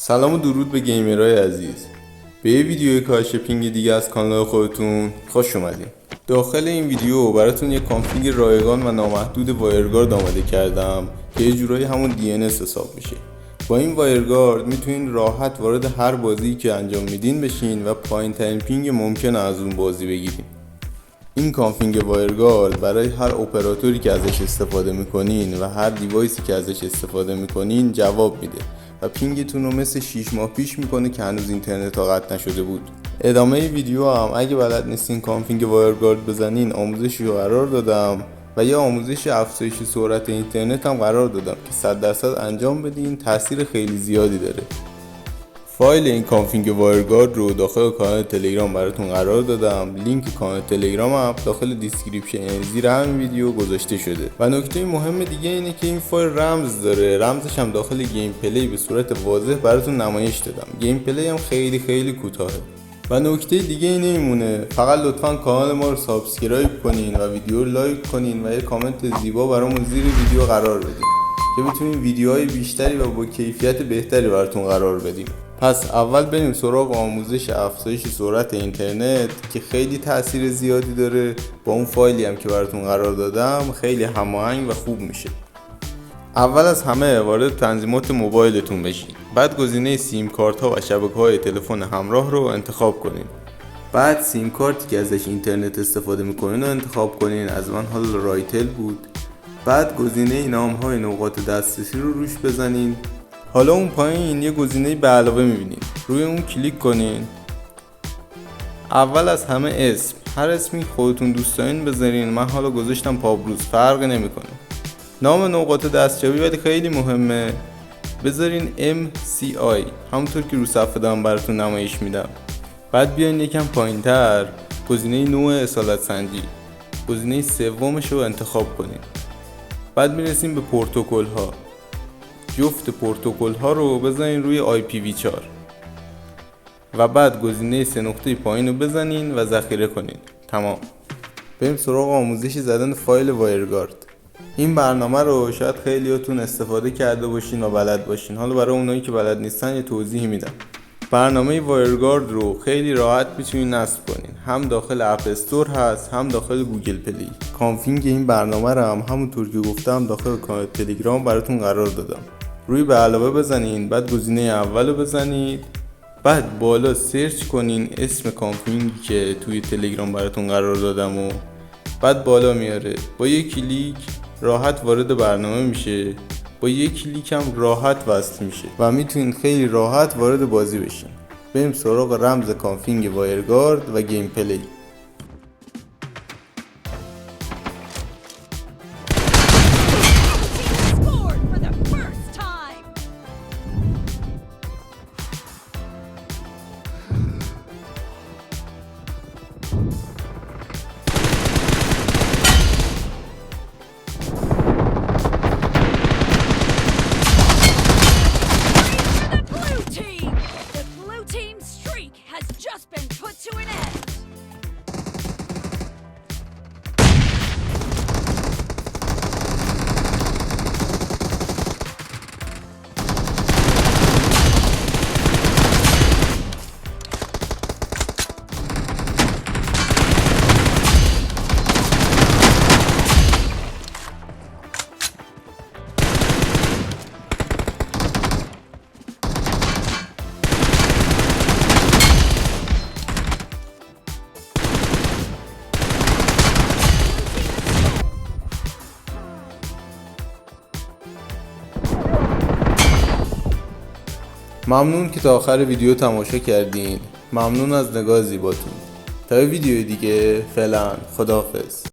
سلام و درود به گیمرهای عزیز. به یه ویدیو کاهش پینگ دیگه از کانال خودتون خوش اومدین. داخل این ویدیو براتون یه کانفیگ رایگان و نامحدود وایرگارد آماده کردم که یه جورایی همون DNS حساب میشه. با این وایرگارد میتونین راحت وارد هر بازی که انجام میدین بشین و پایین ترین پینگ ممکن از اون بازی بگیرین. این کانفیگ وایرگارد برای هر اپراتوری که ازش استفاده میکنین و هر دیوایسی که ازش استفاده میکنین جواب میده و پینگتون رو مثل 6 ماه پیش میکنه که هنوز اینترنت ها قطع نشده بود. ادامه ویدیو هم اگه بلد نیستین کانفیگ وایرگارد بزنین آموزشی رو قرار دادم و یه آموزش افزایش سرعت اینترنت هم قرار دادم که 100% انجام بدین، تاثیر خیلی زیادی داره. فایل این کانفیگ وایرگارد رو داخل کانال تلگرام براتون قرار دادم. لینک کانال تلگرام هم داخل دیسکریپشن زیر همین ویدیو گذاشته شده. و نکته مهم دیگه اینه که این فایل رمز داره. رمزش هم داخل گیم پلی به صورت واضح براتون نمایش دادم. گیم پلی هم خیلی کوتاهه. و نکته دیگه نمیمونه، فقط لطفا کانال ما رو سابسکرایب کنین و ویدیو رو لایک کنین و یه کامنت زیبا برامون زیر ویدیو قرار بدین که بتونیم ویدیوهای بیشتری و با کیفیت بهتری براتون قرار بدیم. پس اول بریم سراغ آموزش افزایش سرعت اینترنت که خیلی تاثیر زیادی داره. با اون فایلی هم که براتون قرار دادم خیلی هماهنگ و خوب میشه. اول از همه وارد تنظیمات موبایلتون بشین. بعد گزینه سیم کارت ها و شبکه‌های تلفن همراه رو انتخاب کنین. بعد سیم کارتی که ازش اینترنت استفاده میکنین رو انتخاب کنین. از من حالا رایتل بود. بعد گزینه نام های نقاط دسترسی رو روش بزنین. حالا اون پایین یه گزینه به علاوه میبینین، روی اون کلیک کنین. اول از همه اسم، هر اسمی خودتون دوست دارین بذارین. من حالا گذاشتم پابروز، فرق نمیکنه. نام نقاط دستیابی ولی خیلی مهمه، بذارین MCI همونطور که رو صفحه دارم براتون نمایش میدم. بعد بیاین یکم پایینتر گزینه نوع اصالت سنجی، گزینه سومش رو انتخاب کنین. بعد میرسیم به پروتکل ها. جفت پروتکل ها رو بزنین روی IPv4 و بعد گزینه 3 نقطه پایین رو بزنین و ذخیره کنین. تمام. بریم سراغ آموزش زدن فایل وایرگارد. این برنامه رو شاید خیلیاتون استفاده کرده باشین و بلد باشین. حالا برای اونایی که بلد نیستن یه توضیح میدم. برنامه وایرگارد رو خیلی راحت میتونین نصب کنین. هم داخل اپ استور هست هم داخل گوگل پلی. کانفیگ این برنامه رو هم همونطور که گفتم داخل کانال تلگرام براتون قرار دادم. روی به علاوه بزنین، بعد گزینه اول رو بزنید، بعد بالا سرچ کنین اسم کانفیگی که توی تلگرام براتون قرار دادم و بعد بالا میاره. با یک کلیک راحت وارد برنامه میشه، با یک کلیک هم راحت وصل میشه و میتونین خیلی راحت وارد بازی بشین. بریم سراغ رمز کانفیگ وایرگارد و گیم پلی. ممنون که تا آخر ویدیو تماشا کردین. ممنون از نگاه زیباتون. تا ویدیو دیگه، فعلا خداحافظ.